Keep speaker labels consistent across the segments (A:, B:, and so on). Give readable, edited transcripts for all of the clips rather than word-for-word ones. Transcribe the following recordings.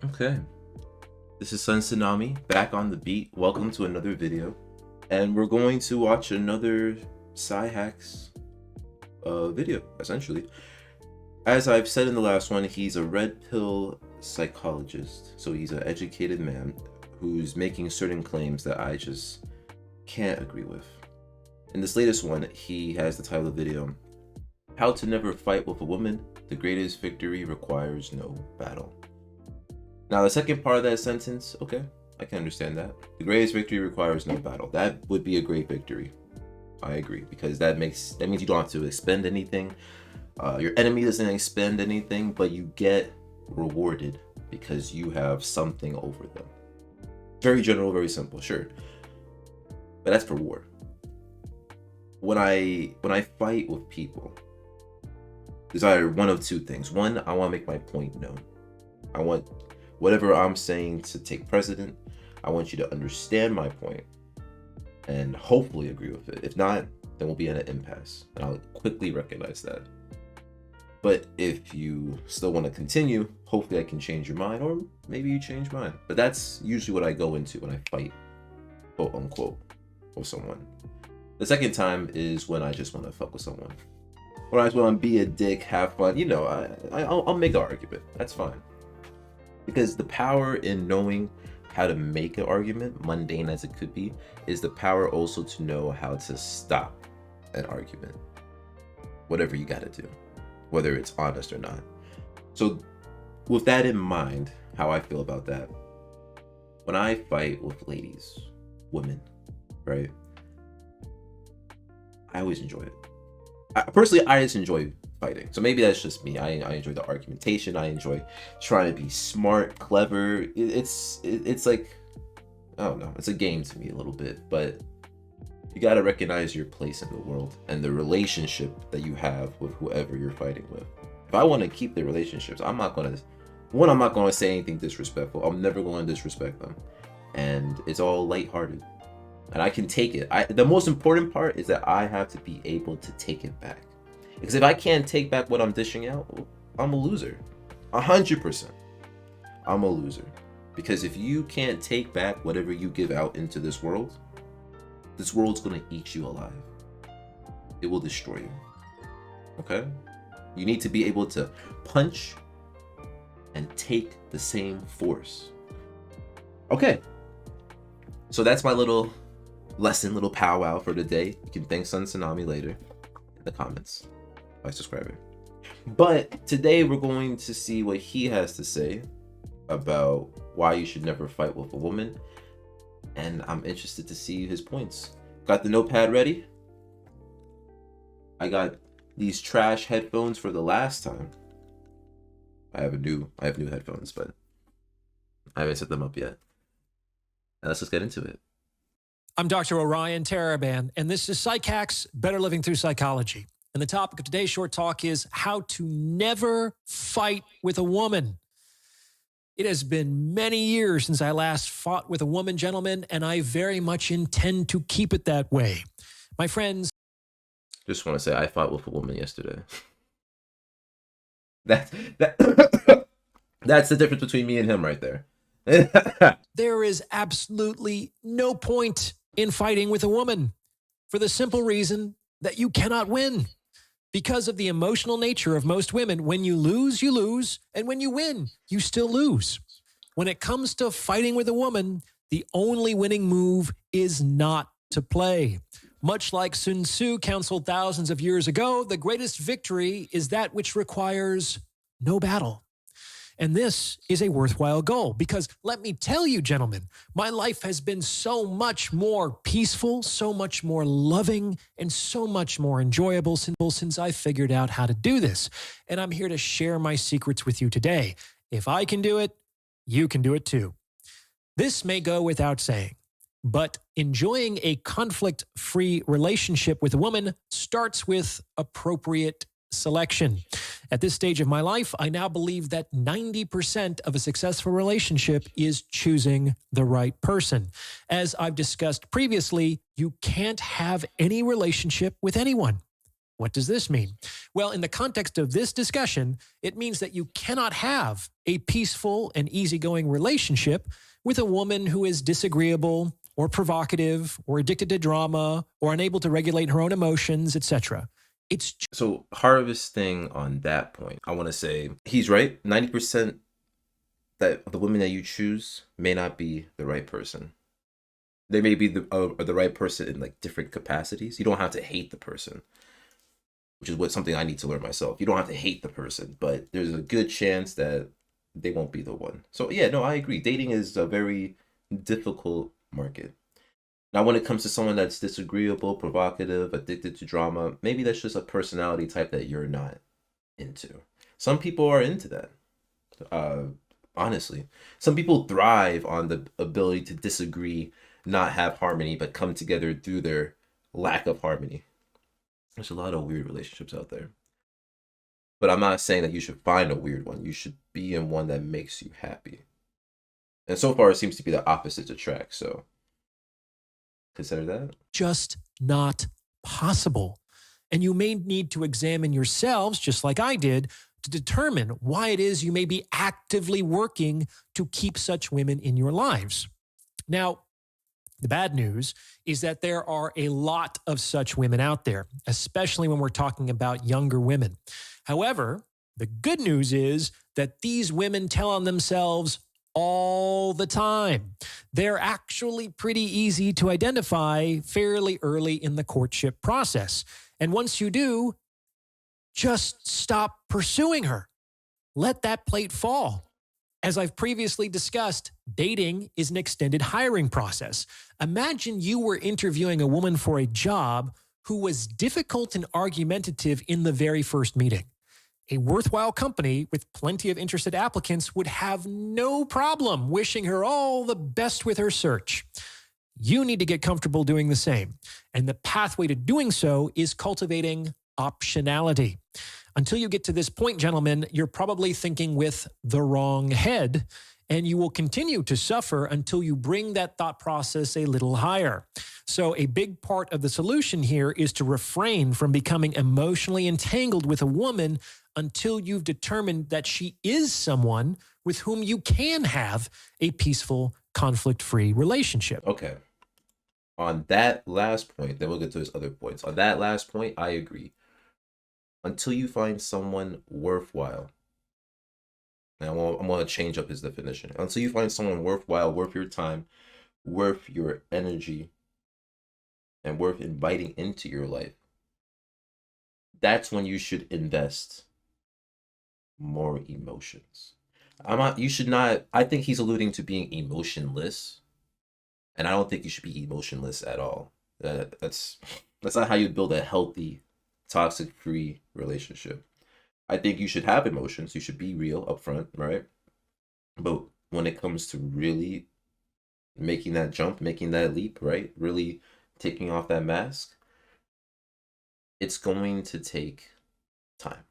A: Okay, this is Tsunami back on the beat. Welcome to another video, and we're going to watch another Hacks video. Essentially, as I've said in the last one, he's a red pill psychologist, so he's an educated man who's making certain claims that I just can't agree with. In this latest one, he has the title of the video, "How to Never Fight with a Woman. The Greatest Victory Requires No Battle." Now, the second part of that sentence, okay, I can understand that. The greatest victory requires no battle. That would be a great victory. I agree, because that means you don't have to expend anything. Your enemy doesn't expend anything, but you get rewarded because you have something over them. Very general, very simple, sure. But that's for war. When I fight with people, there's either one of two things. One, I want to make my point known. I want whatever I'm saying to take precedent. I want you to understand my point and hopefully agree with it. If not, then we'll be at an impasse, and I'll quickly recognize that. But if you still want to continue, hopefully I can change your mind, or maybe you change mine. But that's usually what I go into when I fight, quote unquote, with someone. The second time is when I just want to fuck with someone. When I just want to be a dick, have fun, I'll make an argument. That's fine. Because the power in knowing how to make an argument, mundane as it could be, is the power also to know how to stop an argument. Whatever you gotta do, whether it's honest or not. So with that in mind, how I feel about that, when I fight with ladies, women, right? I always enjoy it. Personally, I just enjoy fighting. So maybe that's just me. I enjoy the argumentation. I enjoy trying to be smart, clever. It's like, I don't know, it's a game to me a little bit, but you got to recognize your place in the world and the relationship that you have with whoever you're fighting with. If I want to keep the relationships, I'm not going to say anything disrespectful. I'm never going to disrespect them. And it's all lighthearted. And I can take it. The most important part is that I have to be able to take it back. Because if I can't take back what I'm dishing out, I'm a loser. 100%. I'm a loser. Because if you can't take back whatever you give out into this world's going to eat you alive. It will destroy you. Okay? You need to be able to punch and take the same force. Okay. So that's my little lesson, little powwow for today. You can thank Tsunami later in the comments by subscribing. But today we're going to see what he has to say about why you should never fight with a woman. And I'm interested to see his points. Got the notepad ready? I got these trash headphones for the last time. I have new headphones, but I haven't set them up yet. Now let's just get into it.
B: I'm Dr. Orion Taraban, and this is Psych Hacks, Better Living Through Psychology. And the topic of today's short talk is how to never fight with a woman. It has been many years since I last fought with a woman, gentlemen, and I very much intend to keep it that way. My friends.
A: Just want to say I fought with a woman yesterday. That's the difference between me and him right there.
B: There is absolutely no point in fighting with a woman for the simple reason that you cannot win. Because of the emotional nature of most women, when you lose, you lose. And when you win, you still lose. When it comes to fighting with a woman, the only winning move is not to play. Much like Sun Tzu counseled thousands of years ago, the greatest victory is that which requires no battle. And this is a worthwhile goal because let me tell you, gentlemen, my life has been so much more peaceful, so much more loving, and so much more enjoyable since I figured out how to do this. And I'm here to share my secrets with you today. If I can do it, you can do it too. This may go without saying, but enjoying a conflict-free relationship with a woman starts with appropriate selection. At this stage of my life, I now believe that 90% of a successful relationship is choosing the right person. As I've discussed previously, you can't have any relationship with anyone. What does this mean? Well, in the context of this discussion, it means that you cannot have a peaceful and easygoing relationship with a woman who is disagreeable or provocative or addicted to drama or unable to regulate her own emotions, etc. It's
A: So harvesting on that point, I want to say he's right. 90% that the women that you choose may not be the right person. They may be the right person in like different capacities. You don't have to hate the person, which is what something I need to learn myself. You don't have to hate the person, but there's a good chance that they won't be the one. So yeah, no, I agree. Dating is a very difficult market. Now, when it comes to someone that's disagreeable, provocative, addicted to drama, maybe that's just a personality type that you're not into. Some people are into that. Uh, Honestly, some people thrive on the ability to disagree, not have harmony, but come together through their lack of harmony. There's a lot of weird relationships out there. But I'm not saying that you should find a weird one. You should be in one that makes you happy. And so far, it seems to be the opposite attract. So consider that.
B: just not possible. And you may need to examine yourselves, just like I did, to determine why it is you may be actively working to keep such women in your lives. Now, the bad news is that there are a lot of such women out there, especially when we're talking about younger women. However, the good news is that these women tell on themselves all the time. They're actually pretty easy to identify fairly early in the courtship process. And once you do, just stop pursuing her. Let that plate fall. As I've previously discussed, dating is an extended hiring process. Imagine you were interviewing a woman for a job who was difficult and argumentative in the very first meeting. A worthwhile company with plenty of interested applicants would have no problem wishing her all the best with her search. You need to get comfortable doing the same. And the pathway to doing so is cultivating optionality. Until you get to this point, gentlemen, you're probably thinking with the wrong head, and you will continue to suffer until you bring that thought process a little higher. So a big part of the solution here is to refrain from becoming emotionally entangled with a woman until you've determined that she is someone with whom you can have a peaceful, conflict-free relationship.
A: Okay. On that last point, then we'll get to his other points. On that last point, I agree. Until you find someone worthwhile, and I'm going to change up his definition. Until you find someone worthwhile, worth your time, worth your energy, and worth inviting into your life, that's when you should invest more emotions. You should not, I think he's alluding to being emotionless, and I don't think you should be emotionless at all. That's not how you build a healthy, toxic-free relationship. I think you should have emotions. You should be real upfront, right? But when it comes to really making that jump, making that leap, right? Really taking off that mask, it's going to take time.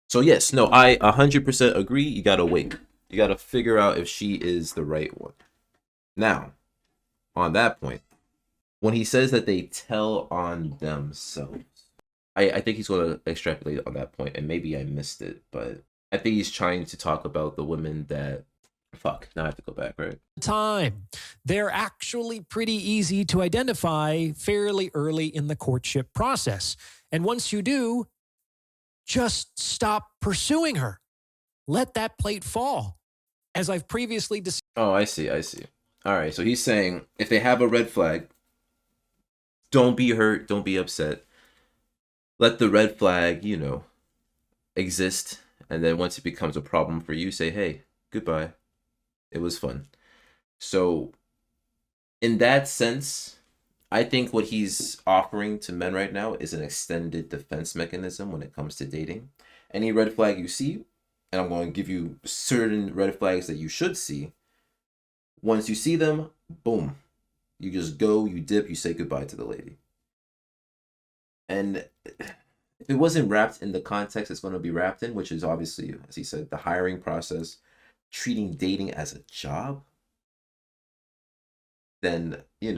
A: So yes, no, I 100% agree. You gotta wait. You gotta figure out if she is the right one. Now, on that point, when he says that they tell on themselves, I think he's going to extrapolate on that point, and maybe I missed it, but I think he's trying to talk about the women that, fuck, now I have to go back, right?
B: Time. They're actually pretty easy to identify fairly early in the courtship process. And once you do, just stop pursuing her. Let that plate fall. As I've previously discussed.
A: Oh, I see. All right, so he's saying if they have a red flag, don't be hurt, don't be upset. Let the red flag, exist. And then once it becomes a problem for you, say, hey, goodbye. It was fun. So in that sense, I think what he's offering to men right now is an extended defense mechanism when it comes to dating. Any red flag you see, and I'm going to give you certain red flags that you should see. Once you see them, boom. You just go, you dip, you say goodbye to the lady. And if it wasn't wrapped in the context it's going to be wrapped in, which is obviously, as he said, the hiring process, treating dating as a job, then, if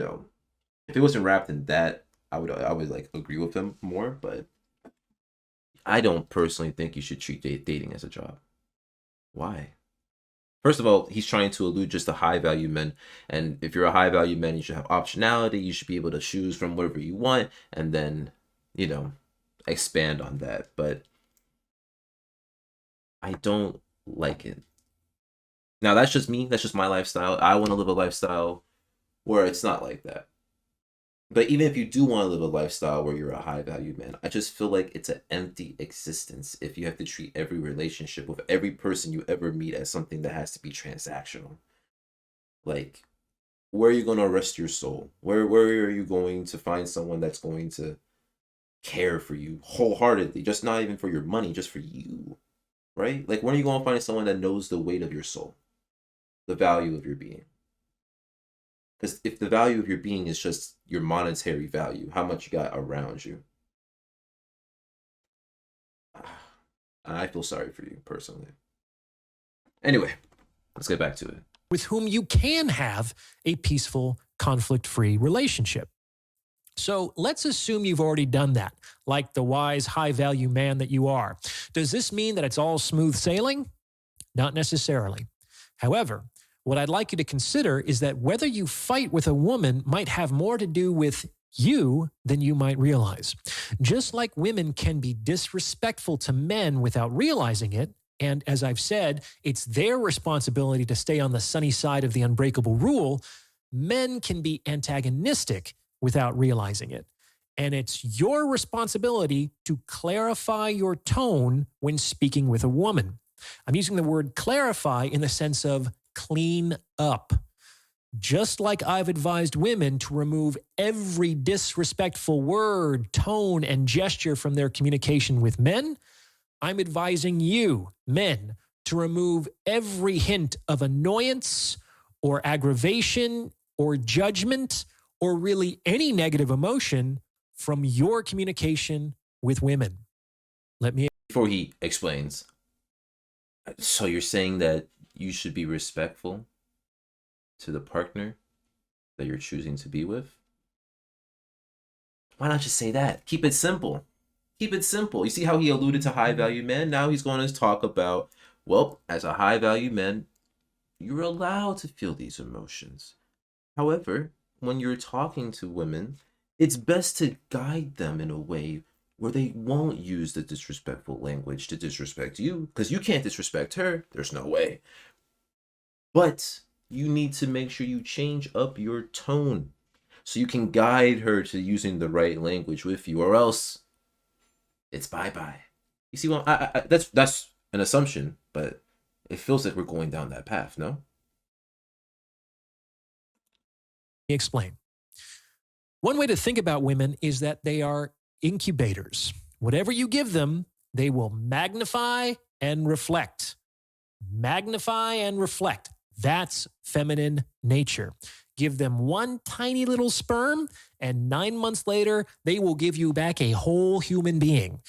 A: it wasn't wrapped in that, I would like agree with him more. But I don't personally think you should treat dating as a job. Why? First of all, he's trying to allude just to high value men. And if you're a high value man, you should have optionality. You should be able to choose from whatever you want and then, you know, expand on that. But I don't like it. Now, that's just me. That's just my lifestyle. I want to live a lifestyle where it's not like that. But even if you do want to live a lifestyle where you're a high value man, I just feel like it's an empty existence if you have to treat every relationship with every person you ever meet as something that has to be transactional. Like, where are you going to rest your soul? Where are you going to find someone that's going to care for you wholeheartedly? Just not even for your money, just for you, right? Like, when are you going to find someone that knows the weight of your soul, the value of your being? Because if the value of your being is just your monetary value, how much you got around you, I feel sorry for you personally. Anyway, let's get back to it.
B: With whom you can have a peaceful, conflict-free relationship. So let's assume you've already done that, like the wise, high-value man that you are. Does this mean that it's all smooth sailing? Not necessarily. However, what I'd like you to consider is that whether you fight with a woman might have more to do with you than you might realize. Just like women can be disrespectful to men without realizing it, and as I've said, it's their responsibility to stay on the sunny side of the unbreakable rule, men can be antagonistic without realizing it. And it's your responsibility to clarify your tone when speaking with a woman. I'm using the word clarify in the sense of clean up. Just like I've advised women to remove every disrespectful word, tone, and gesture from their communication with men, I'm advising you, men, to remove every hint of annoyance or aggravation or judgment or really any negative emotion from your communication with women.
A: Before he explains, so you're saying that you should be respectful to the partner that you're choosing to be with? Why not just say that? Keep it simple. Keep it simple. You see how he alluded to high value men? Now he's going to talk about, well, as a high value man, you're allowed to feel these emotions. However, when you're talking to women, it's best to guide them in a way where they won't use the disrespectful language to disrespect you, because you can't disrespect her. There's no way. But you need to make sure you change up your tone so you can guide her to using the right language with you, or else it's bye-bye. You see, well, that's an assumption, but it feels like we're going down that path, no?
B: Explain. One way to think about women is that they are incubators. Whatever you give them, they will magnify and reflect. Magnify and reflect. That's feminine nature. Give them one tiny little sperm, and 9 months later, they will give you back a whole human being.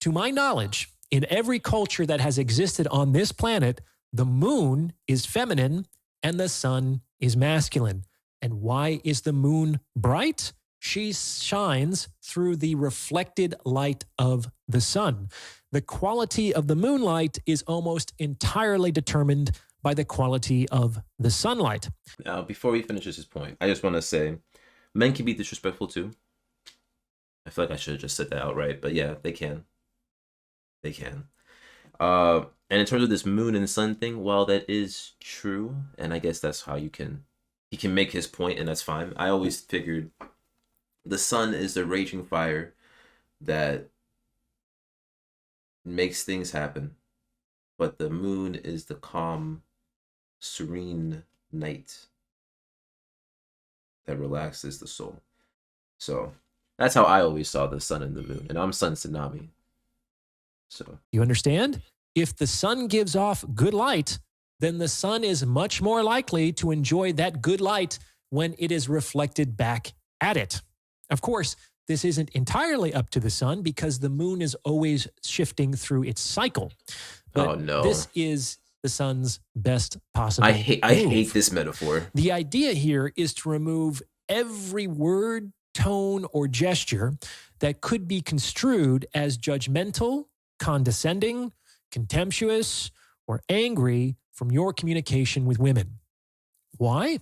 B: To my knowledge, in every culture that has existed on this planet, the moon is feminine and the sun is masculine. And why is the moon bright? She shines through the reflected light of the sun. The quality of the moonlight is almost entirely determined by the quality of the sunlight.
A: Now, before he finishes his point, I just want to say, men can be disrespectful too. I feel like I should have just said that outright, but yeah, they can. They can. And in terms of this moon and sun thing, while that is true, and I guess that's how he can make his point, and that's fine. I always figured the sun is the raging fire that makes things happen, but the moon is the calm, serene night that relaxes the soul. So that's how I always saw the sun and the moon, and I'm Sun Tsunami. So
B: you understand? If the sun gives off good light, then the sun is much more likely to enjoy that good light when it is reflected back at it. Of course, this isn't entirely up to the sun because the moon is always shifting through its cycle. But
A: oh no,
B: this is the sun's best possible
A: I hate this metaphor.
B: The idea here is to remove every word, tone, or gesture that could be construed as judgmental condescending, contemptuous, or angry from your communication with women. Why?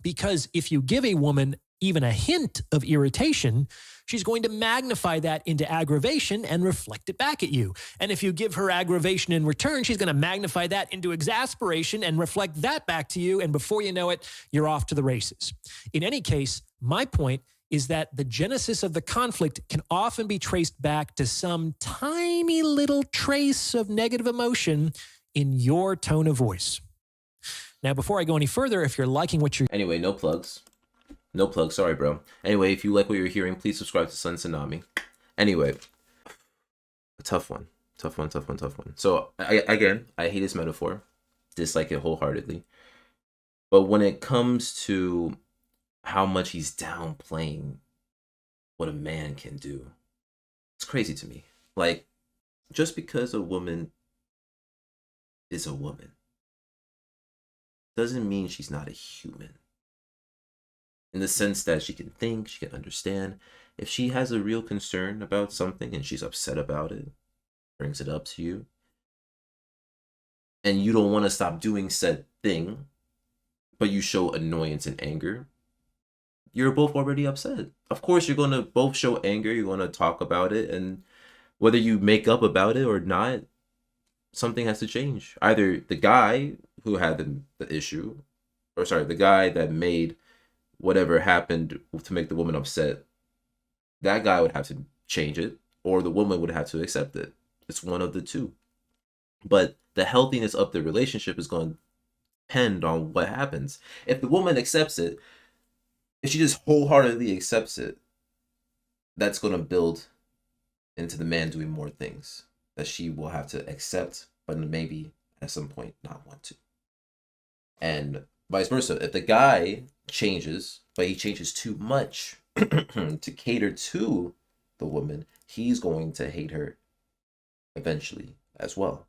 B: Because if you give a woman even a hint of irritation, she's going to magnify that into aggravation and reflect it back at you. And if you give her aggravation in return, she's going to magnify that into exasperation and reflect that back to you. And before you know it, you're off to the races. In any case, my point is that the genesis of the conflict can often be traced back to some tiny little trace of negative emotion in your tone of voice. Now, before I go any further, if you're liking what you're...
A: Anyway, no plugs. No plugs. Sorry, bro. Anyway, if you like what you're hearing, please subscribe to Tsunami. Anyway, a tough one. Tough one. So, I hate this metaphor. Dislike it wholeheartedly. But when it comes to how much he's downplaying what a man can do, it's crazy to me. Like, just because a woman is a woman doesn't mean she's not a human. In the sense that she can think, she can understand. If she has a real concern about something and she's upset about it, brings it up to you, and you don't want to stop doing said thing, but you show annoyance and anger, you're both already upset. Of course, you're going to both show anger. You're going to talk about it. And whether you make up about it or not, something has to change. Either the guy who had the issue, or sorry, the guy that made whatever happened to make the woman upset, that guy would have to change it, or the woman would have to accept it. It's one of the two. But the healthiness of the relationship is going to depend on what happens. If the woman accepts it, if she just wholeheartedly accepts it, that's going to build into the man doing more things that she will have to accept, but maybe at some point not want to. And vice versa. If the guy changes, but he changes too much to cater to the woman, he's going to hate her eventually as well.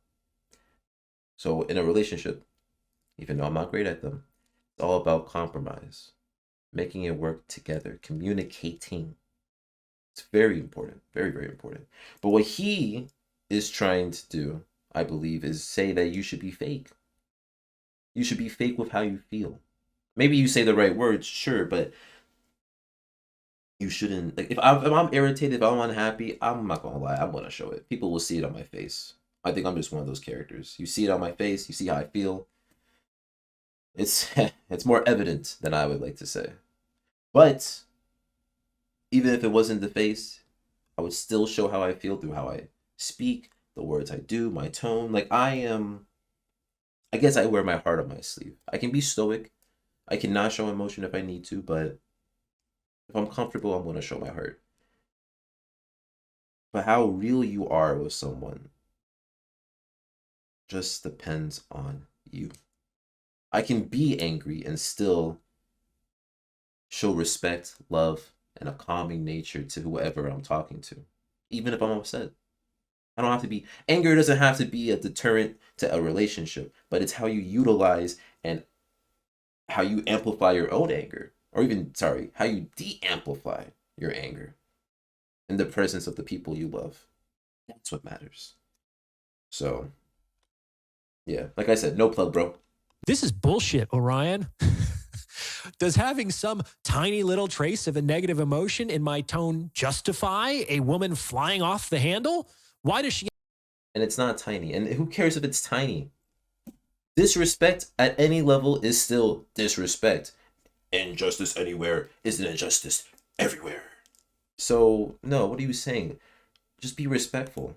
A: So in a relationship, even though I'm not great at them, it's all about compromise, making it work together, communicating. It's very important, very, very important. But what he is trying to do, I believe, is say that you should be fake. You should be fake with how you feel. Maybe you say the right words, sure, but you shouldn't. Like, if I'm irritated, if I'm unhappy, I'm not gonna lie, I'm gonna show it. People will see it on my face. I think I'm just one of those characters. You see it on my face, you see how I feel. It's it's more evident than I would like to say. But even if it wasn't the face, I would still show how I feel through how I speak, the words I do, my tone. Like, I guess I wear my heart on my sleeve. I can be stoic. I cannot show emotion if I need to, but if I'm comfortable, I'm going to show my heart. But how real you are with someone just depends on you. I can be angry and still show respect, love, and a calming nature to whoever I'm talking to, even if I'm upset. I don't have to be, anger doesn't have to be a deterrent to a relationship, but it's how you utilize and how you amplify your own anger, or even, how you de-amplify your anger in the presence of the people you love. That's what matters. So, yeah, like I said, no plug, bro.
B: This is bullshit, Orion. Does having some tiny little trace of a negative emotion in my tone justify a woman flying off the handle? Why does she...
A: And it's not tiny. And who cares if it's tiny? Disrespect at any level is still disrespect. Injustice anywhere is an injustice everywhere. So, no, what are you saying? Just be respectful.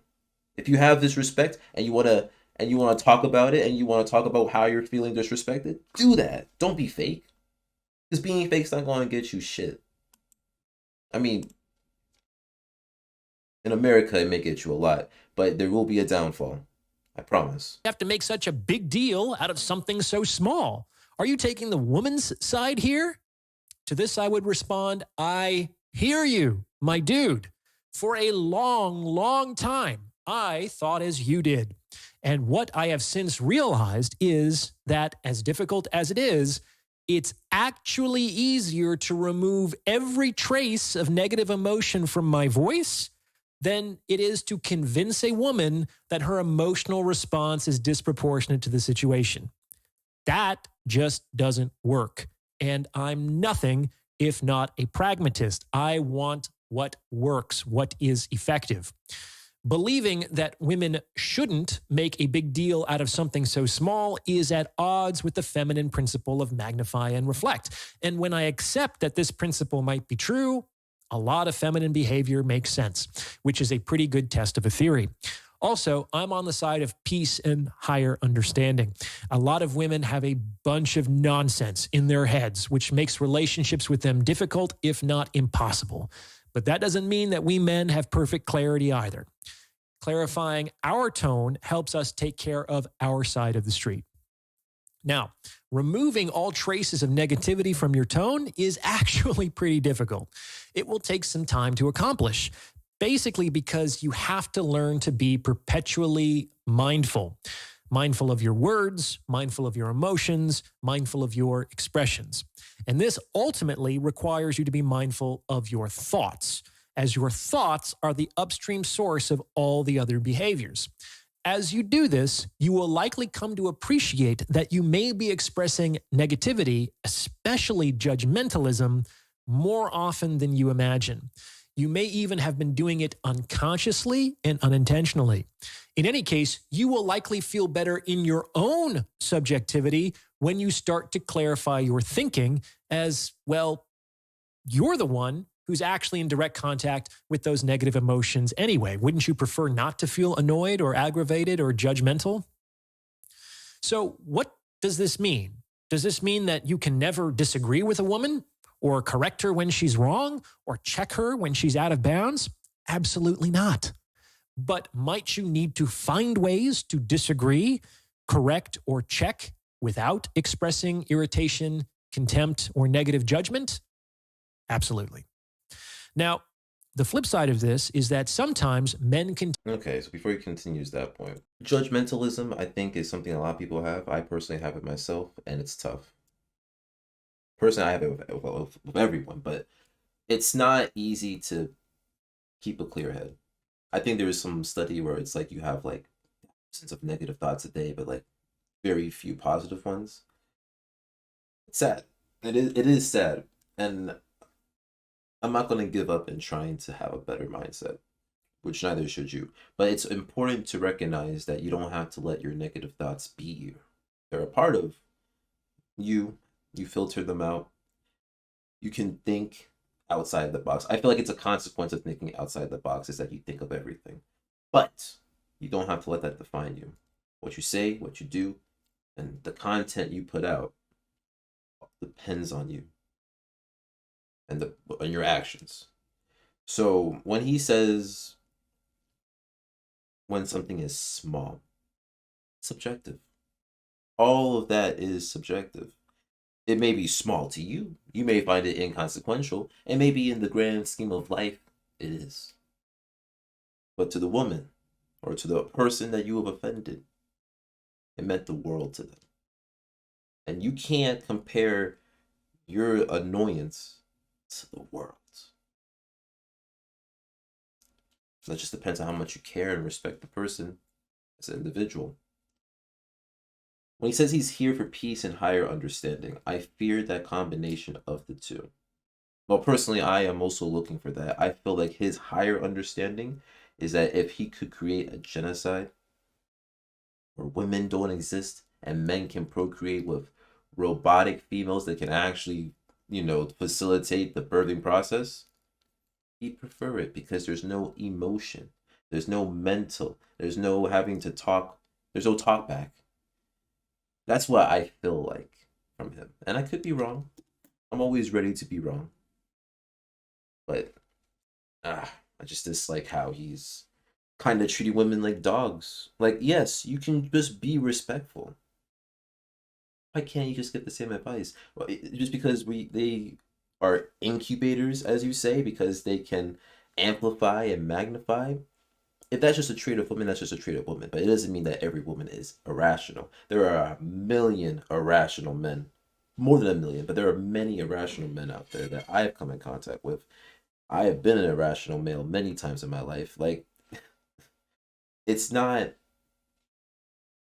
A: If you have this respect and you want to talk about it, and you want to talk about how you're feeling disrespected, do that. Don't be fake. Because being fake's not going to get you shit. I mean, in America, it may get you a lot, but there will be a downfall. I promise.
B: You have to make such a big deal out of something so small. Are you taking the woman's side here? To this, I would respond, I hear you, my dude. For a long, long time, I thought as you did. And what I have since realized is that, as difficult as it is, it's actually easier to remove every trace of negative emotion from my voice than it is to convince a woman that her emotional response is disproportionate to the situation. That just doesn't work. And I'm nothing if not a pragmatist. I want what works, what is effective. Believing that women shouldn't make a big deal out of something so small is at odds with the feminine principle of magnify and reflect. And when I accept that this principle might be true, a lot of feminine behavior makes sense, which is a pretty good test of a theory. Also, I'm on the side of peace and higher understanding. A lot of women have a bunch of nonsense in their heads, which makes relationships with them difficult, if not impossible. But that doesn't mean that we men have perfect clarity either. Clarifying our tone helps us take care of our side of the street. Now, removing all traces of negativity from your tone is actually pretty difficult. It will take some time to accomplish, basically because you have to learn to be perpetually mindful. Mindful of your words, mindful of your emotions, mindful of your expressions. And this ultimately requires you to be mindful of your thoughts, as your thoughts are the upstream source of all the other behaviors. As you do this, you will likely come to appreciate that you may be expressing negativity, especially judgmentalism, more often than you imagine. You may even have been doing it unconsciously and unintentionally. In any case, you will likely feel better in your own subjectivity when you start to clarify your thinking as, well, you're the one who's actually in direct contact with those negative emotions anyway. Wouldn't you prefer not to feel annoyed or aggravated or judgmental? So what does this mean? Does this mean that you can never disagree with a woman or correct her when she's wrong or check her when she's out of bounds? Absolutely not. But might you need to find ways to disagree, correct, or check without expressing irritation, contempt, or negative judgment? Absolutely. Now, the flip side of this is that sometimes men can.
A: Okay, so before he continues that point, judgmentalism, I think, is something a lot of people have. I personally have it myself, and it's tough. Personally, I have it with everyone, but it's not easy to keep a clear head. I think there is some study where it's like you have like sense of negative thoughts a day, but like very few positive ones. It's sad. It is sad. And I'm not going to give up in trying to have a better mindset, which neither should you. But it's important to recognize that you don't have to let your negative thoughts be you. They're a part of you. You filter them out. You can think outside the box. I feel like it's a consequence of thinking outside the box is that you think of everything. But you don't have to let that define you. What you say, what you do, and the content you put out depends on you and your actions. So when he says when something is small, subjective. All of that is subjective. It may be small to you. You may find it inconsequential, and maybe in the grand scheme of life, it is. But to the woman, or to the person that you have offended, it meant the world to them. And you can't compare your annoyance to the world. That just depends on how much you care and respect the person as an individual. When he says he's here for peace and higher understanding, I fear that combination of the two. Well, personally, I am also looking for that. I feel like his higher understanding is that if he could create a genocide where women don't exist and men can procreate with robotic females that can actually, facilitate the birthing process, he'd prefer it because there's no emotion. There's no mental. There's no having to talk. There's no talk back. That's what I feel like from him. And I could be wrong. I'm always ready to be wrong. But I just dislike how he's kind of treating women like dogs. Like, yes, you can just be respectful. Why can't you just get the same advice? Well, just because they are incubators, as you say, because they can amplify and magnify. If that's just a trait of women, that's just a trait of women. But it doesn't mean that every woman is irrational. There are a million irrational men. More than a million, but there are many irrational men out there that I have come in contact with. I have been an irrational male many times in my life. Like, it's not,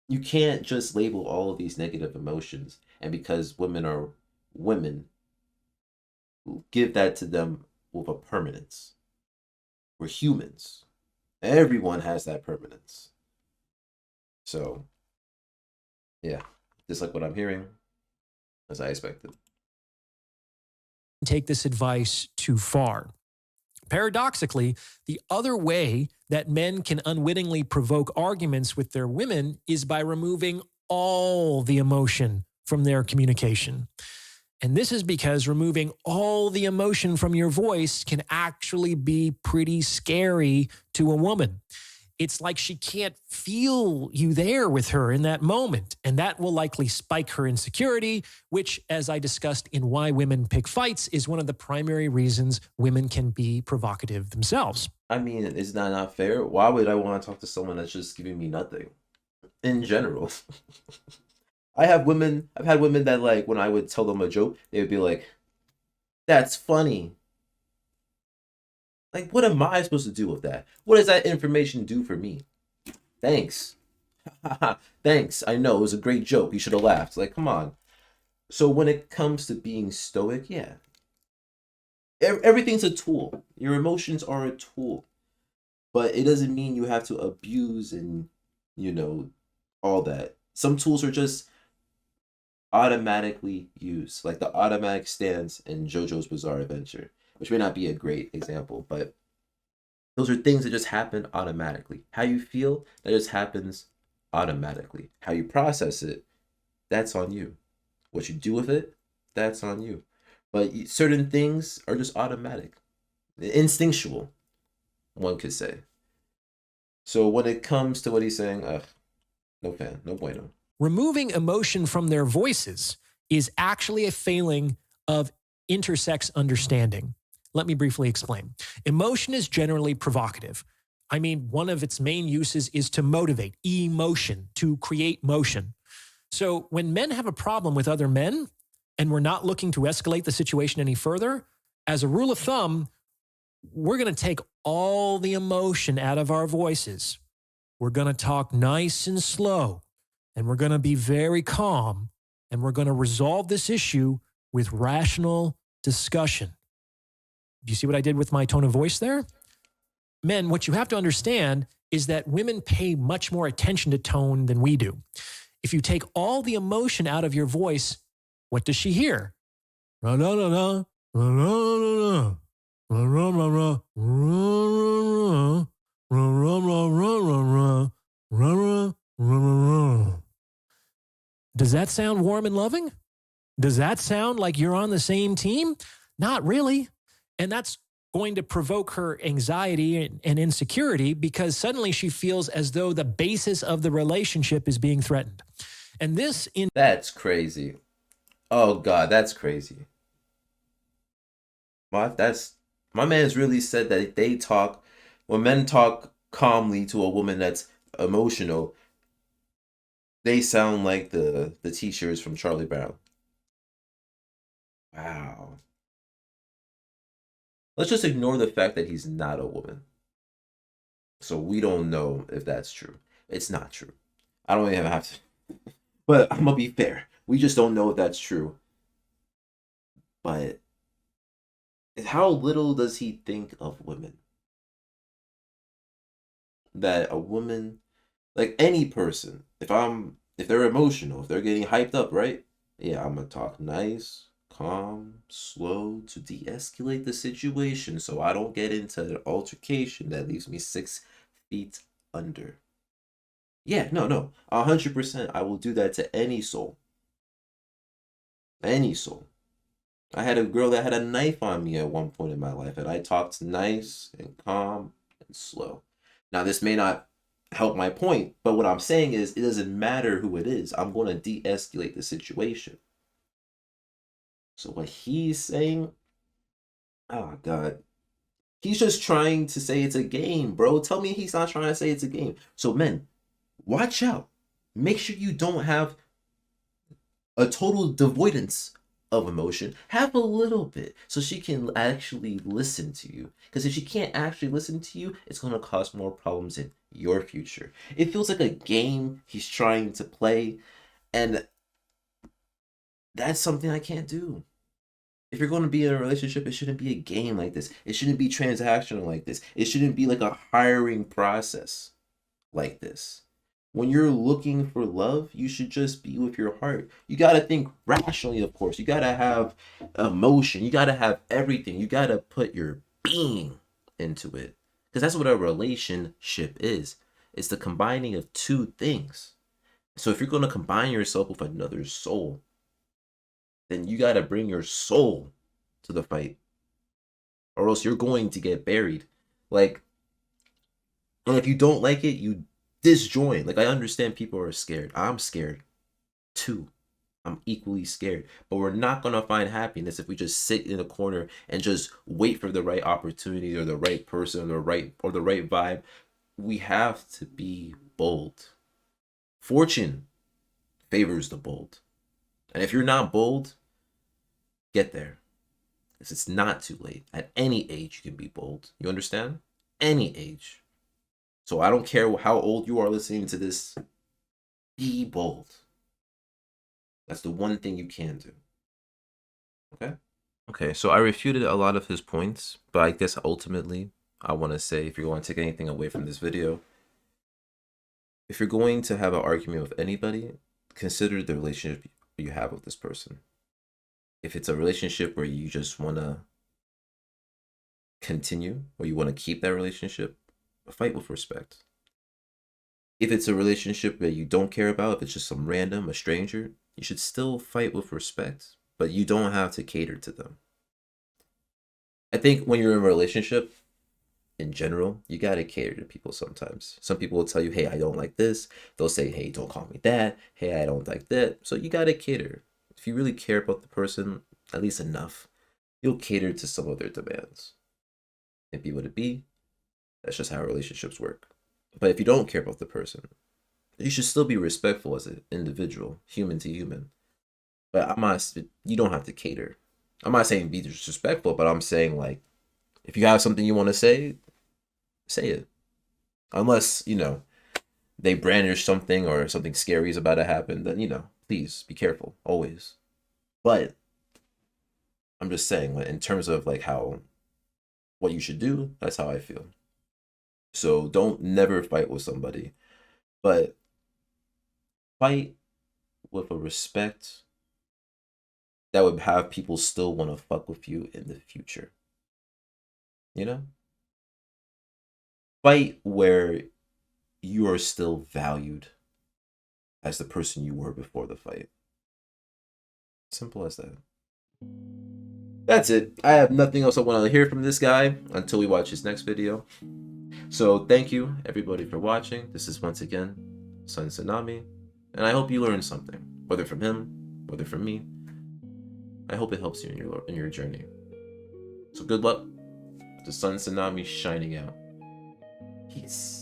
A: you can't just label all of these negative emotions, and because women are women, give that to them with a permanence. We're humans. Everyone has that permanence. So, yeah, just like what I'm hearing, as I expected.
B: Take this advice too far. Paradoxically, the other way that men can unwittingly provoke arguments with their women is by removing all the emotion from their communication. And this is because removing all the emotion from your voice can actually be pretty scary to a woman. It's like she can't feel you there with her in that moment. And that will likely spike her insecurity, which, as I discussed in Why Women Pick Fights, is one of the primary reasons women can be provocative themselves.
A: I mean, is that not fair? Why would I want to talk to someone that's just giving me nothing? In general. I've had women that, like, when I would tell them a joke, they would be like, that's funny. Like, what am I supposed to do with that? What does that information do for me? Thanks. Thanks. I know, it was a great joke. You should have laughed. Like, come on. So when it comes to being stoic, yeah. Everything's a tool. Your emotions are a tool. But it doesn't mean you have to abuse and, all that. Some tools are just automatically used, like the automatic stance in JoJo's Bizarre Adventure, which may not be a great example, but those are things that just happen automatically. How you feel, that just happens automatically. How you process it, that's on you. What you do with it, that's on you. But certain things are just automatic, instinctual, one could say. So when it comes to what he's saying, no fan, no bueno.
B: Removing emotion from their voices is actually a failing of intersex understanding. Let me briefly explain. Emotion is generally provocative. I mean, one of its main uses is to motivate, emotion, to create motion. So when men have a problem with other men and we're not looking to escalate the situation any further, as a rule of thumb, we're going to take all the emotion out of our voices. We're going to talk nice and slow, and we're going to be very calm, and we're going to resolve this issue with rational discussion. Do you see what I did with my tone of voice there? Men, what you have to understand is that women pay much more attention to tone than we do. If you take all the emotion out of your voice, what does she hear? Does that sound warm and loving? Does that sound like you're on the same team? Not really. And that's going to provoke her anxiety and insecurity because suddenly she feels as though the basis of the relationship is being threatened. And
A: that's crazy. Oh God, that's crazy. My man's really said that when men talk calmly to a woman that's emotional, they sound like the t-shirts from Charlie Brown. Wow. Let's just ignore the fact that he's not a woman. So we don't know if that's true. It's not true. I don't even have to. But I'm gonna be fair. We just don't know if that's true. But how little does he think of women? That a woman, like any person, if they're emotional, if they're getting hyped up, right? Yeah, I'm gonna talk nice, calm, slow to de-escalate the situation so I don't get into an altercation that leaves me 6 feet under. Yeah, no, 100%. I will do that to any soul. Any soul. I had a girl that had a knife on me at one point in my life, and I talked nice and calm and slow. Now, this may not help my point, but what I'm saying is it doesn't matter who it is. I'm going to de-escalate the situation. So what he's saying, oh God, he's just trying to say it's a game, bro. Tell me he's not trying to say it's a game. So men, watch out. Make sure you don't have a total devoidance of emotion, have a little bit so she can actually listen to you. Because if she can't actually listen to you, it's going to cause more problems in your future. It feels like a game he's trying to play, and that's something I can't do. If you're going to be in a relationship, it shouldn't be a game like this. It shouldn't be transactional like this. It shouldn't be like a hiring process like this. When you're looking for love, you should just be with your heart. You got to think rationally, of course. You got to have emotion. You got to have everything. You got to put your being into it. Because that's what a relationship is. It's the combining of two things. So if you're going to combine yourself with another soul, then you got to bring your soul to the fight, or else you're going to get buried. Like, and if you don't like it, you disjoin. Like, I understand people are scared. I'm scared too. I'm equally scared. But we're not going to find happiness if we just sit in a corner and just wait for the right opportunity or the right person or the right vibe. We have to be bold. Fortune favors the bold. And if you're not bold, get there. Because it's not too late. At any age, you can be bold. You understand? Any age. So I don't care how old you are listening to this. Be bold. That's the one thing you can do. Okay? Okay, so I refuted a lot of his points, but I guess ultimately, I want to say, if you're going to take anything away from this video, if you're going to have an argument with anybody, consider the relationship you have with this person. If it's a relationship where you just want to continue, or you want to keep that relationship, fight with respect. If it's a relationship that you don't care about, if it's just some random, a stranger, you should still fight with respect, but you don't have to cater to them. I think when you're in a relationship, in general, you gotta cater to people sometimes. Some people will tell you, hey, I don't like this. They'll say, hey, don't call me that. Hey, I don't like that. So you gotta cater. If you really care about the person, at least enough, you'll cater to some of their demands. And be what it be, that's just how relationships work. But if you don't care about the person, you should still be respectful as an individual, human to human. But you don't have to cater. I'm not saying be disrespectful, but I'm saying, like, if you have something you want to say it. Unless, they brandish something or something scary is about to happen, then, please be careful, always. But I'm just saying, in terms of, like, what you should do, that's how I feel. So don't never fight with somebody, but fight with a respect that would have people still want to fuck with you in the future. Fight where you are still valued as the person you were before the fight. Simple as that. That's it. I have nothing else I want to hear from this guy until we watch his next video. So thank you everybody for watching. This is once again Tsunami, and I hope you learned something, whether from him, whether from me. I hope it helps you in your journey. So good luck. The Tsunami shining out. Peace.